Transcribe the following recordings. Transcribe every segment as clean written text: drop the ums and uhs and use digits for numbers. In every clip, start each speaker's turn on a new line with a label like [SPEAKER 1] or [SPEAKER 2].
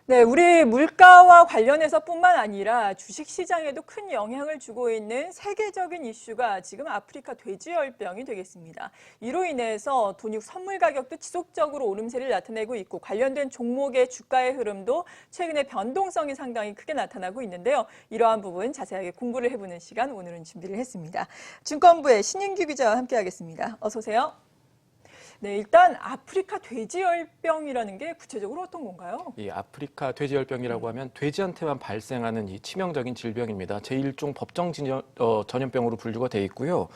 [SPEAKER 1] 네, 우리 물가와 관련해서뿐만 아니라 주식시장에도 큰 영향을 주고 있는 세계적인 이슈가 지금 아프리카 돼지열병이 되겠습니다. 이로 인해서 돈육 선물 가격도 지속적으로 오름세를 나타내고 있고 관련된 종목의 주가의 흐름도 최근에 변동성이 상당히 크게 나타나고 있는데요. 이러한 부분 자세하게 공부를 해보는 시간 오늘은 준비를 했습니다. 증권부의 신인규 기자와 함께하겠습니다. 어서 오세요. 네, 일단 아프리카 돼지열병이라는 게 구체적으로 어떤 건가요?
[SPEAKER 2] 이 아프리카 돼지열병이라고 하면 돼지한테만 발생하는 이 치명적인 질병입니다. 제1종 법정 전염병으로 분류가 돼 있고요.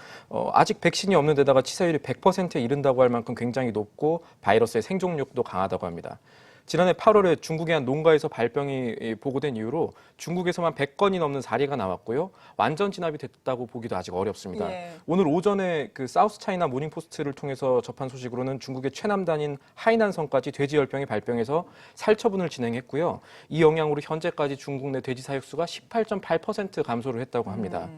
[SPEAKER 2] 아직 백신이 없는 데다가 치사율이 100%에 이른다고 할 만큼 굉장히 높고 바이러스의 생존력도 강하다고 합니다. 지난해 8월에 중국의 한 농가에서 발병이 보고된 이후로 중국에서만 100건이 넘는 사례가 나왔고요. 완전 진압이 됐다고 보기도 아직 어렵습니다.
[SPEAKER 1] 예.
[SPEAKER 2] 오늘 오전에 그 사우스 차이나 모닝포스트를 통해서 접한 소식으로는 중국의 최남단인 하이난성까지 돼지열병이 발병해서 살처분을 진행했고요. 이 영향으로 현재까지 중국 내 돼지 사육수가 18.8% 감소를 했다고 합니다.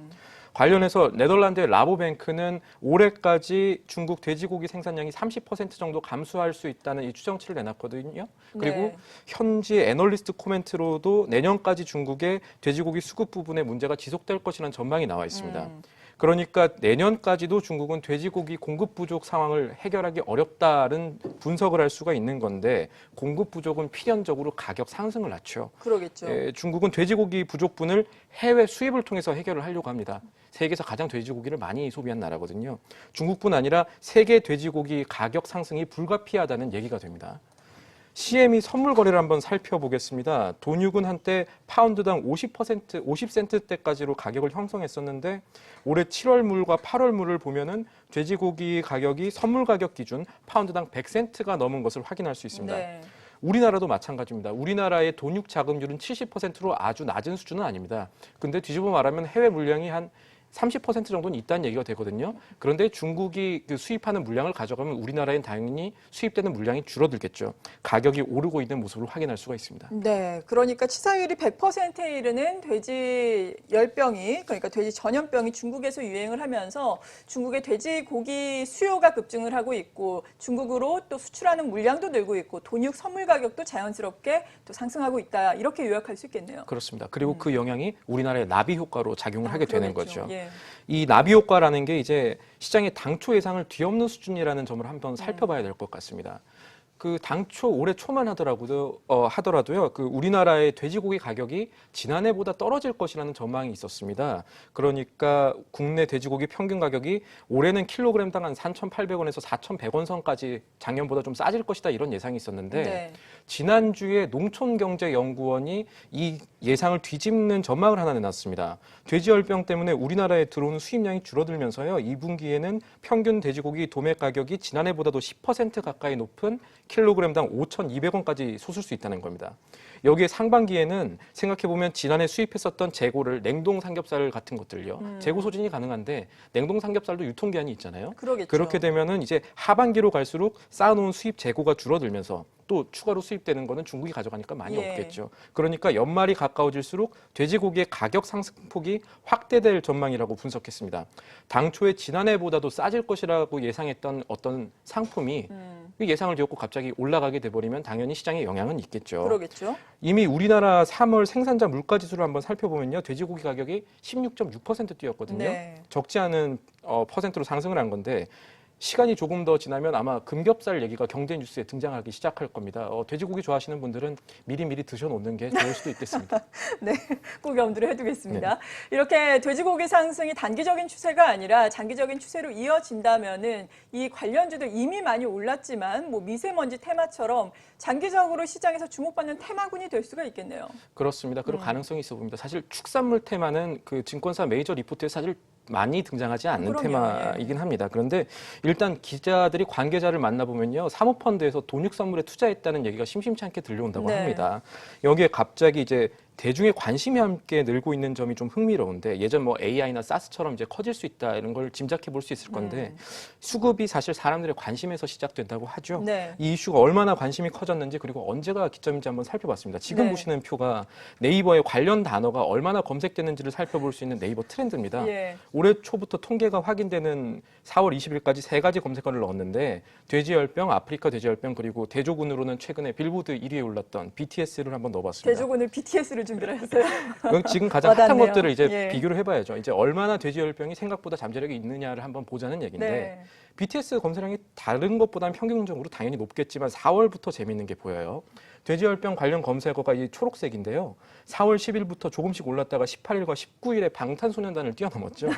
[SPEAKER 2] 관련해서 네덜란드의 라보뱅크는 올해까지 중국 돼지고기 생산량이 30% 정도 감소할 수 있다는 이 추정치를 내놨거든요. 그리고
[SPEAKER 1] 네.
[SPEAKER 2] 현지 애널리스트 코멘트로도 내년까지 중국의 돼지고기 수급 부분에 문제가 지속될 것이라는 전망이 나와 있습니다. 그러니까 내년까지도 중국은 돼지고기 공급 부족 상황을 해결하기 어렵다는 분석을 할 수가 있는 건데 공급 부족은 필연적으로 가격 상승을 낳죠.
[SPEAKER 1] 그러겠죠.
[SPEAKER 2] 중국은 돼지고기 부족분을 해외 수입을 통해서 해결을 하려고 합니다. 세계에서 가장 돼지고기를 많이 소비한 나라거든요. 중국뿐 아니라 세계 돼지고기 가격 상승이 불가피하다는 얘기가 됩니다. CME 선물 거래를 한번 살펴보겠습니다. 돈육은 한때 파운드당 50센트대까지로 가격을 형성했었는데 올해 7월 물과 8월 물을 보면은 돼지고기 가격이 선물 가격 기준 파운드당 100센트가 넘은 것을 확인할 수 있습니다.
[SPEAKER 1] 네.
[SPEAKER 2] 우리나라도 마찬가지입니다. 우리나라의 돈육 자금률은 70%로 아주 낮은 수준은 아닙니다. 근데 뒤집어 말하면 해외 물량이 한 30% 정도는 있다는 얘기가 되거든요. 그런데 중국이 그 수입하는 물량을 가져가면 우리나라엔 당연히 수입되는 물량이 줄어들겠죠. 가격이 오르고 있는 모습을 확인할 수가 있습니다.
[SPEAKER 1] 네, 그러니까 치사율이 100%에 이르는 돼지 열병이, 그러니까 돼지 전염병이 중국에서 유행을 하면서 중국의 돼지고기 수요가 급증을 하고 있고 중국으로 또 수출하는 물량도 늘고 있고 돈육 선물 가격도 자연스럽게 또 상승하고 있다. 이렇게 요약할 수 있겠네요.
[SPEAKER 2] 그렇습니다. 그리고 그 영향이 우리나라의 나비 효과로 작용을 하게 되는
[SPEAKER 1] 그러겠죠.
[SPEAKER 2] 거죠.
[SPEAKER 1] 예.
[SPEAKER 2] 이 나비 효과라는 게 이제 시장의 당초 예상을 뒤엎는 수준이라는 점을 한번 살펴봐야 될 것 같습니다. 그 당초 올해 초만 하더라도요. 그 우리나라의 돼지고기 가격이 지난해보다 떨어질 것이라는 전망이 있었습니다. 그러니까 국내 돼지고기 평균 가격이 올해는 킬로그램당 한 3,800원에서 4,100원 선까지 작년보다 좀 싸질 것이다 이런 예상이 있었는데
[SPEAKER 1] 네.
[SPEAKER 2] 지난주에 농촌경제연구원이 이 예상을 뒤집는 전망을 하나 내놨습니다. 돼지열병 때문에 우리나라에 들어오는 수입량이 줄어들면서요. 2분기에는 평균 돼지고기 도매 가격이 지난해보다도 10% 가까이 높은 킬로그램당 5,200원까지 솟을 수 있다는 겁니다. 여기에 상반기에는 생각해보면 지난해 수입했었던 재고를 냉동 삼겹살 같은 것들요. 재고 소진이 가능한데 냉동 삼겹살도 유통기한이 있잖아요.
[SPEAKER 1] 그러겠죠.
[SPEAKER 2] 그렇게 되면은 이제 하반기로 갈수록 쌓아놓은 수입 재고가 줄어들면서 또 추가로 수입되는 거는 중국이 가져가니까 많이
[SPEAKER 1] 예.
[SPEAKER 2] 없겠죠. 그러니까 연말이 가까워질수록 돼지고기의 가격 상승폭이 확대될 전망이라고 분석했습니다. 당초에 지난해보다도 싸질 것이라고 예상했던 어떤 상품이 그 예상을 뒤엎고 갑자기 올라가게 돼버리면 당연히 시장에 영향은 있겠죠.
[SPEAKER 1] 그러겠죠.
[SPEAKER 2] 이미 우리나라 3월 생산자 물가지수를 한번 살펴보면요. 돼지고기 가격이 16.6% 뛰었거든요.
[SPEAKER 1] 네.
[SPEAKER 2] 적지 않은 퍼센트로 상승을 한 건데 시간이 조금 더 지나면 아마 금겹살 얘기가 경제 뉴스에 등장하기 시작할 겁니다. 돼지고기 좋아하시는 분들은 미리미리 드셔놓는 게 좋을 수도 있겠습니다.
[SPEAKER 1] 네, 꼭 염두를 해두겠습니다. 이렇게 돼지고기 상승이 단기적인 추세가 아니라 장기적인 추세로 이어진다면은 이 관련주도 이미 많이 올랐지만 뭐 미세먼지 테마처럼 장기적으로 시장에서 주목받는 테마군이 될 수가 있겠네요.
[SPEAKER 2] 그렇습니다. 그럴 가능성이 있어 보입니다. 사실 축산물 테마는 그 증권사 메이저 리포트에 사실 많이 등장하지 않는
[SPEAKER 1] 그럼요.
[SPEAKER 2] 테마이긴 합니다. 그런데 일단 기자들이 관계자를 만나보면요. 사모펀드에서 돈육 선물에 투자했다는 얘기가 심심치 않게 들려온다고
[SPEAKER 1] 네.
[SPEAKER 2] 합니다. 여기에 갑자기 이제 대중의 관심이 함께 늘고 있는 점이 좀 흥미로운데 예전 뭐 AI나 사스처럼 이제 커질 수 있다 이런 걸 짐작해 볼 수 있을 건데 수급이 사실 사람들의 관심에서 시작된다고 하죠.
[SPEAKER 1] 네.
[SPEAKER 2] 이 이슈가 얼마나 관심이 커졌는지 그리고 언제가 기점인지 한번 살펴봤습니다. 지금
[SPEAKER 1] 네.
[SPEAKER 2] 보시는 표가 네이버의 관련 단어가 얼마나 검색되는지를 살펴볼 수 있는 네이버 트렌드입니다.
[SPEAKER 1] 예.
[SPEAKER 2] 올해 초부터 통계가 확인되는 4월 20일까지 세 가지 검색어를 넣었는데 돼지열병, 아프리카 돼지열병 그리고 대조군으로는 최근에 빌보드 1위에 올랐던 BTS를 한번 넣어봤습니다.
[SPEAKER 1] 대조군을 BTS를 준비를 하셨어요.
[SPEAKER 2] 그럼 지금 가장 핫한
[SPEAKER 1] 와닿네요.
[SPEAKER 2] 것들을 이제
[SPEAKER 1] 예.
[SPEAKER 2] 비교를 해봐야죠. 이제 얼마나 돼지열병이 생각보다 잠재력이 있느냐를 한번 보자는 얘기인데
[SPEAKER 1] 네.
[SPEAKER 2] BTS 검색량이 다른 것보다는 평균적으로 당연히 높겠지만 4월부터 재미있는 게 보여요. 돼지열병 관련 검색어가 이 초록색인데요. 4월 10일부터 조금씩 올랐다가 18일과 19일에 방탄소년단을 뛰어넘었죠.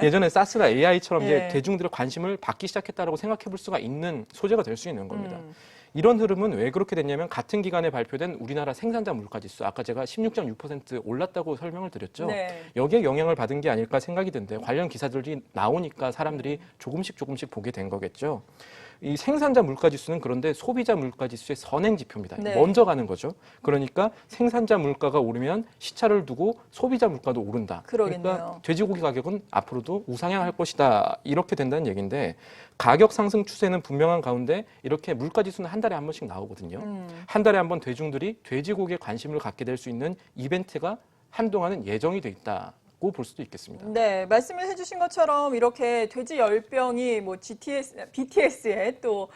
[SPEAKER 2] 예전에 사스나 AI처럼 이제
[SPEAKER 1] 예.
[SPEAKER 2] 대중들의 관심을 받기 시작했다라고 생각해 볼 수가 있는 소재가 될 수 있는 겁니다.
[SPEAKER 1] 음.
[SPEAKER 2] 이런 흐름은 왜 그렇게 됐냐면 같은 기간에 발표된 우리나라 생산자 물가지수 아까 제가 16.6% 올랐다고 설명을 드렸죠.
[SPEAKER 1] 네.
[SPEAKER 2] 여기에 영향을 받은 게 아닐까 생각이 드는데 관련 기사들이 나오니까 사람들이 조금씩 보게 된 거겠죠. 이 생산자 물가지수는 그런데 소비자 물가지수의 선행 지표입니다.
[SPEAKER 1] 네.
[SPEAKER 2] 먼저 가는 거죠. 그러니까 생산자 물가가 오르면 시차를 두고 소비자 물가도 오른다.
[SPEAKER 1] 그러겠네요.
[SPEAKER 2] 그러니까 돼지고기 가격은 앞으로도 우상향할 것이다. 이렇게 된다는 얘기인데 가격 상승 추세는 분명한 가운데 이렇게 물가지수는 한 달에 한 번씩 나오거든요. 한 달에 한 번 대중들이 돼지고기에 관심을 갖게 될 수 있는 이벤트가 한동안은 예정이 돼 있다. 고 볼 수도 있겠습니다.
[SPEAKER 1] 네, 말씀을 해주신 것처럼 이렇게 돼지 열병이 뭐 BTS에 또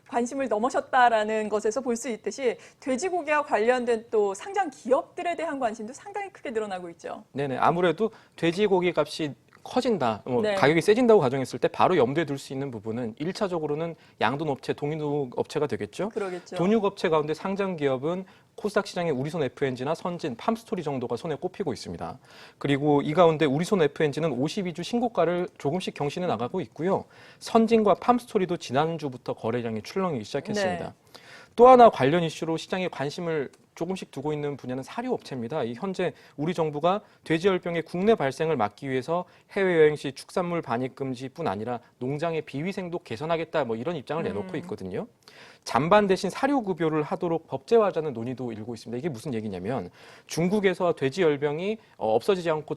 [SPEAKER 1] 관심을 넘어섰다라는 것에서 볼 수 있듯이 돼지고기와 관련된 또 상장 기업들에 대한 관심도 상당히 크게 늘어나고 있죠.
[SPEAKER 2] 네네. 아무래도 돼지고기 값이 커진다,
[SPEAKER 1] 네.
[SPEAKER 2] 가격이 세진다고 가정했을 때 바로 염두에 둘 수 있는 부분은 1차적으로는 양돈업체, 동인업체가 되겠죠.
[SPEAKER 1] 그러겠죠.
[SPEAKER 2] 돈육업체 가운데 상장 기업은 코스닥 시장의 우리손 FNG나 선진, 팜스토리 정도가 손에 꼽히고 있습니다. 그리고 이 가운데 우리손 FNG는 52주 신고가를 조금씩 경신해 나가고 있고요. 선진과 팜스토리도 지난주부터 거래량이 출렁이기 시작했습니다.
[SPEAKER 1] 네.
[SPEAKER 2] 또 하나 관련 이슈로 시장에 관심을 조금씩 두고 있는 분야는 사료업체입니다. 이 현재 우리 정부가 돼지열병의 국내 발생을 막기 위해서 해외여행 시 축산물 반입 금지뿐 아니라 농장의 비위생도 개선하겠다 뭐 이런 입장을 내놓고 있거든요. 잔반 대신 사료급여를 하도록 법제화하자는 논의도 일고 있습니다. 이게 무슨 얘기냐면 중국에서 돼지열병이 없어지지 않고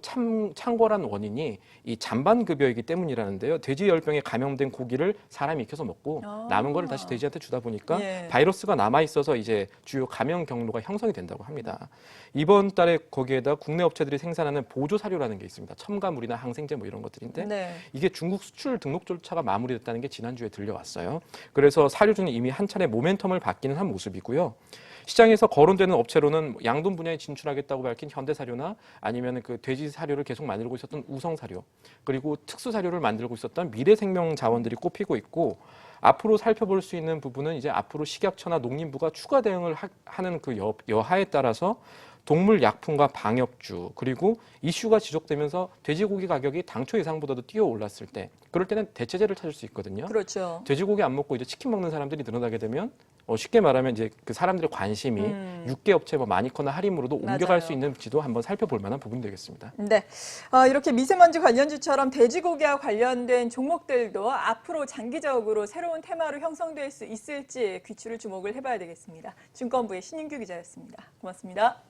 [SPEAKER 2] 창궐한 원인이 이 잔반급여이기 때문이라는데요. 돼지열병에 감염된 고기를 사람이 익혀서 먹고 남은 거를 다시 돼지한테 주다 보니까
[SPEAKER 1] 예.
[SPEAKER 2] 바이러스가 남아있어서 이제 주요 감염 경로가 형성이 된다고 합니다. 이번 달에 거기에다 국내 업체들이 생산하는 보조 사료라는 게 있습니다. 첨가물이나 항생제 뭐 이런 것들인데
[SPEAKER 1] 네.
[SPEAKER 2] 이게 중국 수출 등록 절차가 마무리됐다는 게 지난주에 들려왔어요. 그래서 사료주는 이미 한 차례 모멘텀을 받기는 한 모습이고요. 시장에서 거론되는 업체로는 양돈 분야에 진출하겠다고 밝힌 현대사료나 아니면 그 돼지 사료를 계속 만들고 있었던 우성사료, 그리고 특수 사료를 만들고 있었던 미래생명자원들이 꼽히고 있고 앞으로 살펴볼 수 있는 부분은 이제 앞으로 식약처나 농림부가 추가 대응을 하는 그 여하에 따라서 동물약품과 방역주 그리고 이슈가 지속되면서 돼지고기 가격이 당초 예상보다도 뛰어 올랐을 때 그럴 때는 대체제를 찾을 수 있거든요.
[SPEAKER 1] 그렇죠.
[SPEAKER 2] 돼지고기 안 먹고 이제 치킨 먹는 사람들이 늘어나게 되면 쉽게 말하면 이제 그 사람들의 관심이 육계 업체 뭐 마니커나 하림으로도 옮겨갈
[SPEAKER 1] 맞아요.
[SPEAKER 2] 수 있는지도 한번 살펴볼 만한 부분이 되겠습니다.
[SPEAKER 1] 네, 이렇게 미세먼지 관련주처럼 돼지고기와 관련된 종목들도 앞으로 장기적으로 새로운 테마로 형성될 수 있을지 귀추를 주목을 해봐야 되겠습니다. 증권부의 신인규 기자였습니다. 고맙습니다.